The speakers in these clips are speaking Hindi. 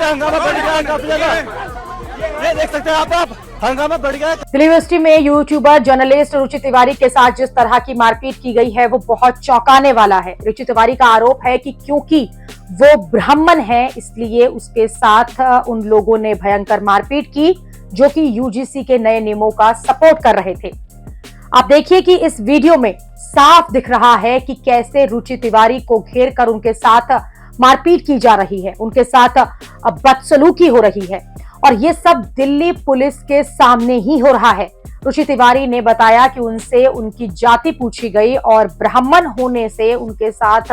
से हंगामा बढ़ गया है काफी ज्यादा, ये देख सकते हैं आप हंगामा बढ़ गया है। दिल्ली यूनिवर्सिटी में यूट्यूबर जर्नलिस्ट रुचि तिवारी के साथ जिस तरह की मारपीट की गई है वो बहुत चौंकाने वाला है। रुचि तिवारी का आरोप है कि क्योंकि वो ब्राह्मण है इसलिए उसके साथ उन लोगों ने भयंकर मारपीट की जो कि यूजीसी के नए नियमों का सपोर्ट कर रहे थे। आप देखिए कि इस वीडियो में साफ दिख रहा है कि कैसे रुचि तिवारी को घेर कर उनके साथ मारपीट की जा रही है, उनके साथ बदसलूकी हो रही है और ये सब दिल्ली पुलिस के सामने ही हो रहा है। रुचि तिवारी ने बताया कि उनसे उनकी जाति पूछी गई और ब्राह्मण होने से उनके साथ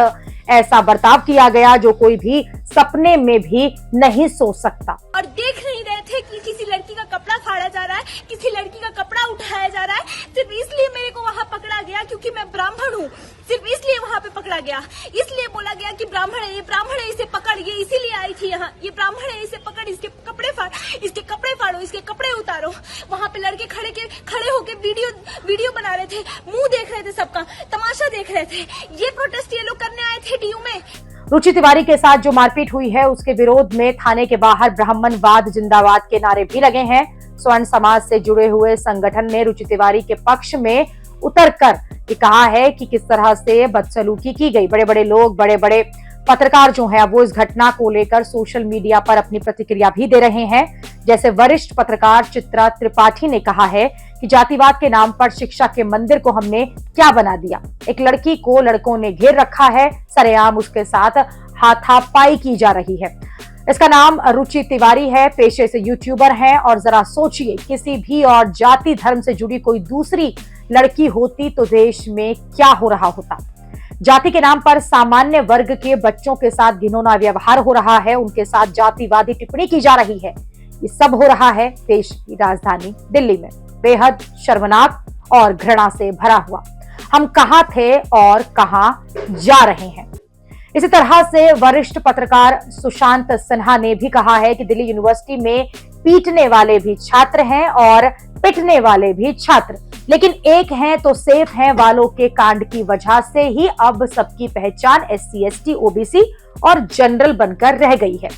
ऐसा बर्ताव किया गया जो कोई भी सपने में भी नहीं सोच सकता। और देख नहीं रहे थे कि किसी लड़की का कपड़ा फाड़ा जा रहा है, किसी लड़की का कपड़ा उठाया जा रहा है, सिर्फ इसलिए मेरे को वहाँ पकड़ा गया क्योंकि मैं ब्राह्मण हूँ, सिर्फ इसलिए वहाँ पे पकड़ा गया, इसलिए बोला गया कि ब्राह्मण है, ये ब्राह्मण है, इसे पकड़, ये इसीलिए आई थी यहाँ, ये ब्राह्मण है, इसे पकड़, इसके कपड़े फाड़, इसके कपड़े फाड़ो, इसके कपड़े उतारो। वहाँ पे लड़के खड़े होके वीडियो बना रहे थे, मुंह देख रहे थे, सबका तमाशा देख रहे थे। ये प्रोटेस्ट ये लोग करने आए थे डीयू में। रुचि तिवारी के साथ जो मारपीट हुई है उसके विरोध में थाने के बाहर ब्राह्मणवाद जिंदाबाद के नारे भी लगे हैं। स्वर्ण समाज से जुड़े हुए संगठन ने रुचि तिवारी के पक्ष में उतरकर ये कहा है कि किस तरह से बदसलूकी की गई। बड़े बड़े लोग, बड़े बड़े पत्रकार जो हैं वो इस घटना को लेकर सोशल मीडिया पर अपनी प्रतिक्रिया भी दे रहे हैं। जैसे वरिष्ठ पत्रकार चित्रा त्रिपाठी ने कहा है कि जातिवाद के नाम पर शिक्षा के मंदिर को हमने क्या बना दिया। एक लड़की को लड़कों ने घेर रखा है, सरेआम उसके साथ हाथापाई की जा रही है। इसका नाम रुचि तिवारी है, पेशे से यूट्यूबर हैं और जरा सोचिए किसी भी और जाति धर्म से जुड़ी कोई दूसरी लड़की होती तो देश में क्या हो रहा होता। जाति के नाम पर सामान्य वर्ग के बच्चों के साथ घिनौना व्यवहार हो रहा है, उनके साथ जातिवादी टिप्पणी की जा रही है। ये सब हो रहा है देश की राजधानी दिल्ली में, बेहद शर्मनाक और घृणा से भरा हुआ। हम कहां थे और कहां जा रहे हैं। इसी तरह से वरिष्ठ पत्रकार सुशांत सिन्हा ने भी कहा है कि दिल्ली यूनिवर्सिटी में पीटने वाले भी छात्र हैं और पिटने वाले भी छात्र, लेकिन एक हैं तो सेफ हैं वालों के कांड की वजह से ही अब सबकी पहचान SC ST OBC और जनरल बनकर रह गई है।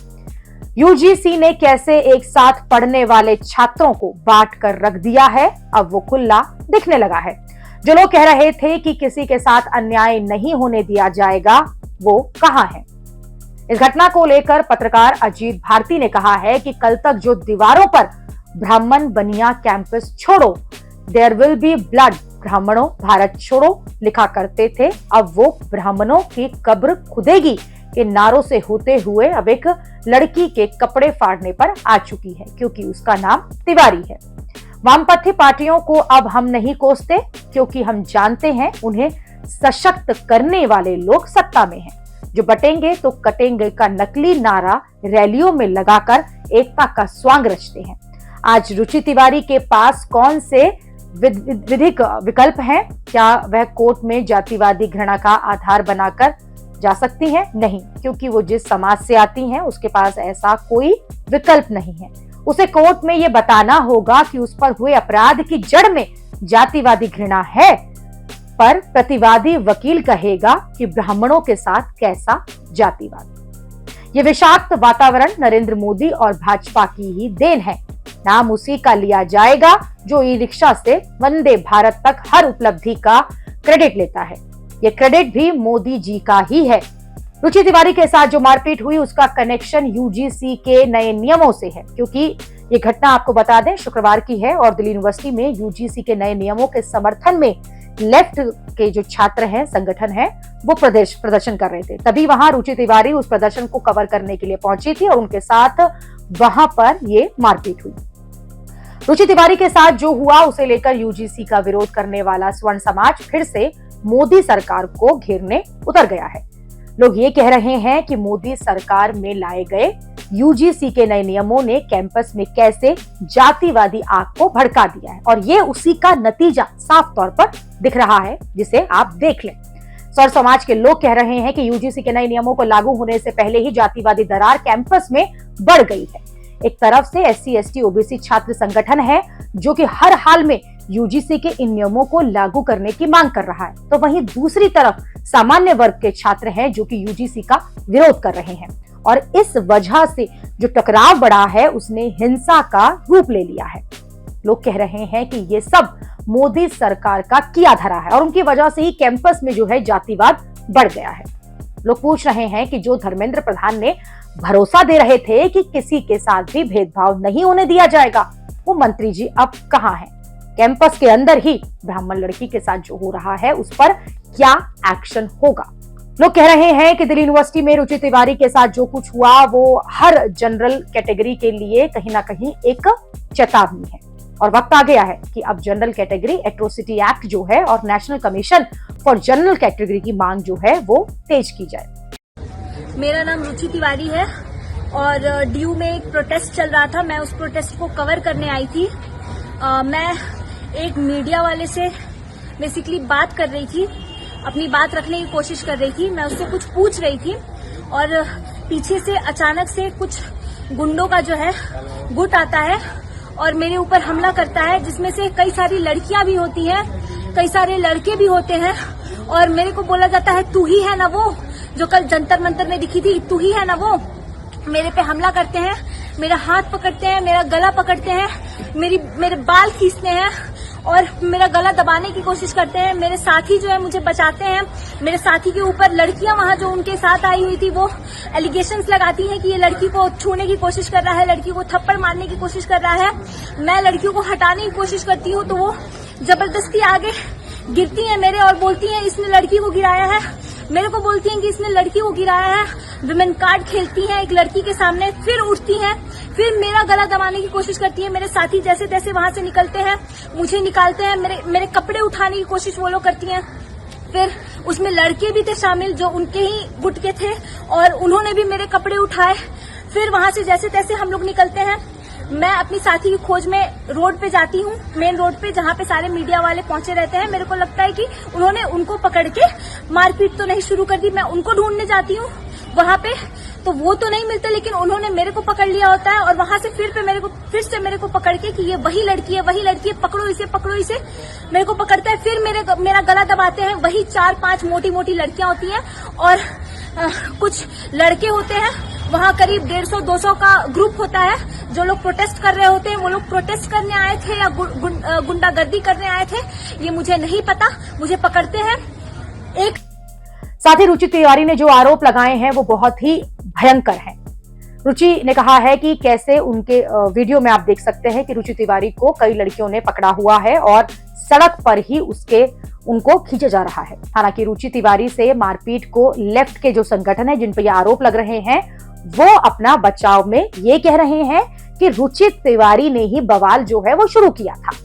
यूजीसी ने कैसे एक साथ पढ़ने वाले छात्रों को बांट कर रख दिया है, अब वो खुला दिखने लगा है। जो लोग कह रहे थे कि किसी के साथ अन्याय नहीं होने दिया जाएगा, वो कहां है। इस घटना को लेकर पत्रकार अजीत भारती ने कहा है कि कल तक जो दीवारों पर ब्राह्मण बनिया कैंपस छोड़ो, देयर विल बी ब्लड, ब्राह्मणों भारत छोड़ो लिखा करते थे, अब वो ब्राह्मणों की कब्र खुदेगी के नारों से होते हुए अब एक लड़की के कपड़े फाड़ने पर आ चुकी है क्योंकि उसका नाम तिवारी है। वामपंथी पार्टियों को अब हम नहीं कोसते क्योंकि हम जानते हैं उन्हें सशक्त करने वाले लोग सत्ता में हैं। जो बटेंगे तो कटेंगे का नकली नारा रैलियों में लगाकर एकता का स्वांग रचते हैं। आज रुचि तिवारी के पास कौन से विधिक विकल्प हैं? क्या वह कोर्ट में जातिवादी घृणा का आधार बनाकर जा सकती हैं? नहीं, क्योंकि वो जिस समाज से आती हैं उसके पास ऐसा कोई विकल्प नहीं है। उसे कोर्ट में ये बताना होगा कि उस पर हुए अपराध की जड़ में जातिवादी घृणा है, पर प्रतिवादी वकील कहेगा कि ब्राह्मणों के साथ कैसा जातिवाद। ये विषाक्त वातावरण नरेंद्र मोदी और भाजपा की ही देन है। नाम उसी का लिया जाएगा जो ई रिक्शा से वंदे भारत तक हर उपलब्धि का क्रेडिट लेता है। ये क्रेडिट भी मोदी जी का ही है। रुचि तिवारी के साथ जो मारपीट हुई उसका कनेक्शन यूजीसी के नए नियमों से है, क्योंकि ये घटना आपको बता दें शुक्रवार की है और दिल्ली यूनिवर्सिटी में यूजीसी के नए नियमों के समर्थन में लेफ्ट के जो छात्र हैं, संगठन है, वो प्रदर्शन कर रहे थे। तभी वहां रुचि तिवारी उस प्रदर्शन को कवर करने के लिए पहुंची थी और उनके साथ वहां पर ये मारपीट हुई। रुचि तिवारी के साथ जो हुआ उसे लेकर यूजीसी का विरोध करने वाला स्वर्ण समाज फिर से मोदी सरकार को घेरने उतर गया है। लोग ये कह रहे हैं कि मोदी सरकार में लाए गए यूजीसी के नए नियमों ने कैंपस में कैसे जातिवादी आग को भड़का दिया है और ये उसी का नतीजा साफ तौर पर दिख रहा है, जिसे आप देख लें। स्वर्ण समाज के लोग कह रहे हैं कि यूजीसी के नए नियमों को लागू होने से पहले ही जातिवादी दरार कैंपस में बढ़ गई है। एक तरफ से SC ST OBC छात्र संगठन है जो कि हर हाल में यूजीसी के इन नियमों को लागू करने की मांग कर रहा है, तो वहीं दूसरी तरफ सामान्य वर्ग के छात्र हैं जो कि यूजीसी का विरोध कर रहे हैं। और इस वजह से जो टकराव बढ़ा है उसने हिंसा का रूप ले लिया है। लोग कह रहे हैं कि ये सब मोदी सरकार का किया धरा है और उनकी वजह से ही कैंपस में जो है जातिवाद बढ़ गया है। लोग पूछ रहे हैं कि जो धर्मेंद्र प्रधान ने भरोसा दे रहे थे कि किसी के साथ भी भेदभाव नहीं होने दिया जाएगा, वो मंत्री जी अब कहां हैं? कैंपस के अंदर ही ब्राह्मण लड़की के साथ जो हो रहा है उस पर क्या एक्शन होगा? लोग कह रहे हैं कि दिल्ली यूनिवर्सिटी में रुचि तिवारी के साथ जो कुछ हुआ वो हर जनरल कैटेगरी के लिए कहीं ना कहीं एक चेतावनी है और वक्त आ गया है कि अब जनरल कैटेगरी एट्रोसिटी एक्ट जो है और national commission for general category की मांग जो है वो तेज की जाए। मेरा नाम रुचि तिवारी है और डीयू में एक प्रोटेस्ट चल रहा था। मैं उस प्रोटेस्ट को कवर करने आई थी। मैं एक मीडिया वाले से बेसिकली बात कर रही थी, अपनी बात रखने की कोशिश कर रही थी। मैं उससे कुछ पूछ रही थी और पीछे से अचानक से कुछ गुंडों का जो है गुट आता है और मेरे ऊपर हमला करता है, जिसमें से कई सारी लड़कियां भी होती हैं, कई सारे लड़के भी होते हैं और मेरे को बोला जाता है तू ही है ना वो जो कल जंतर मंतर में दिखी थी, तू ही है ना वो। मेरे पे हमला करते हैं, मेरा हाथ पकड़ते हैं, मेरा गला पकड़ते हैं, मेरे बाल खींचते हैं और मेरा गला दबाने की कोशिश करते हैं। मेरे साथी जो है मुझे बचाते हैं। मेरे साथी के ऊपर लड़कियां वहां जो उनके साथ आई हुई थी वो एलिगेशंस लगाती हैं कि ये लड़की को छूने की कोशिश कर रहा है, लड़की को थप्पड़ मारने की कोशिश कर रहा है। मैं लड़कियों को हटाने की कोशिश करती हूँ तो वो जबरदस्ती आगे गिरती हैं मेरे और बोलती हैं इसने लड़की को गिराया है। मेरे को बोलती हैं कि इसने लड़की को गिराया है। विमेन कार्ड खेलती हैं एक लड़की के सामने, फिर उठती हैं, फिर मेरा गला दबाने की कोशिश करती है। मेरे साथी जैसे तैसे वहां से निकलते हैं, मुझे निकालते हैं, मेरे कपड़े उठाने की कोशिश वो लोग करती हैं। फिर उसमें लड़के भी थे शामिल जो उनके ही गुट के थे और उन्होंने भी मेरे कपड़े उठाए। फिर वहां से जैसे तैसे हम लोग निकलते हैं। मैं अपनी साथी की खोज में रोड पे जाती हूँ, मेन रोड पे जहाँ पे सारे मीडिया वाले पहुंचे रहते हैं। मेरे को लगता है कि उन्होंने उनको पकड़ के मारपीट तो नहीं शुरू कर दी। मैं उनको ढूंढने जाती हूँ वहां पे तो वो तो नहीं मिलते, लेकिन उन्होंने मेरे को पकड़ लिया होता है और वहां से फिर से मेरे को पकड़ के कि ये वही लड़की है, पकड़ो इसे। मेरे को पकड़ता है, फिर मेरा गला दबाते हैं। वही 4-5 मोटी लड़कियां होती हैं और कुछ लड़के होते हैं। वहां करीब 150-200 का ग्रुप होता है। जो लोग प्रोटेस्ट कर रहे होते हैं वो लोग प्रोटेस्ट करने आए थे या गुंडागर्दी करने आए थे, ये मुझे नहीं पता। मुझे पकड़ते हैं। एक साथ ही रुचि तिवारी ने जो आरोप लगाए हैं वो बहुत ही भयंकर हैं। रुचि ने कहा है कि कैसे उनके वीडियो में आप देख सकते हैं कि रुचि तिवारी को कई लड़कियों ने पकड़ा हुआ है और सड़क पर ही उनको खींचा जा रहा है। हालांकि रुचि तिवारी से मारपीट को लेफ्ट के जो संगठन है जिन पर ये आरोप लग रहे हैं वो अपना बचाव में ये कह रहे हैं कि रुचि तिवारी ने ही बवाल जो है वो शुरू किया था।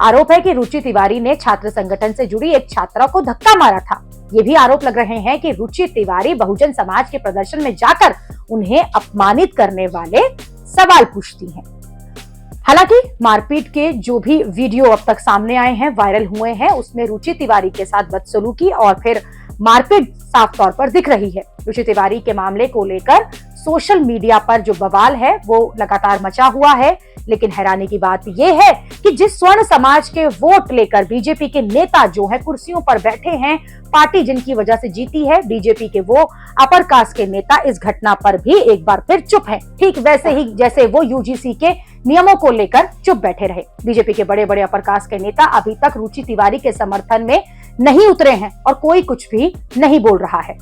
आरोप है कि रुचि तिवारी ने छात्र संगठन से जुड़ी एक छात्रा को धक्का मारा था। ये भी आरोप लग रहे हैं कि रुचि तिवारी बहुजन समाज के प्रदर्शन में जाकर उन्हें अपमानित करने वाले सवाल पूछती हैं। हालांकि मारपीट के जो भी वीडियो अब तक सामने आए हैं, वायरल हुए हैं, उसमें रुचि तिवारी के साथ बदसलूकी और फिर मारपीट साफ तौर पर दिख रही है। रुचि तिवारी के मामले को लेकर सोशल मीडिया पर जो बवाल है वो लगातार मचा हुआ है, लेकिन हैरानी की बात यह है कि जिस स्वर्ण समाज के वोट लेकर बीजेपी के नेता जो है कुर्सियों पर बैठे हैं, पार्टी जिनकी वजह से जीती है, बीजेपी के वो अपर कास्ट के नेता इस घटना पर भी एक बार फिर चुप हैं। ठीक वैसे ही जैसे वो यूजीसी के नियमों को लेकर चुप बैठे रहे। बीजेपी के बड़े बड़े अपर कास्ट के नेता अभी तक रुचि तिवारी के समर्थन में नहीं उतरे हैं और कोई कुछ भी नहीं बोल रहा है।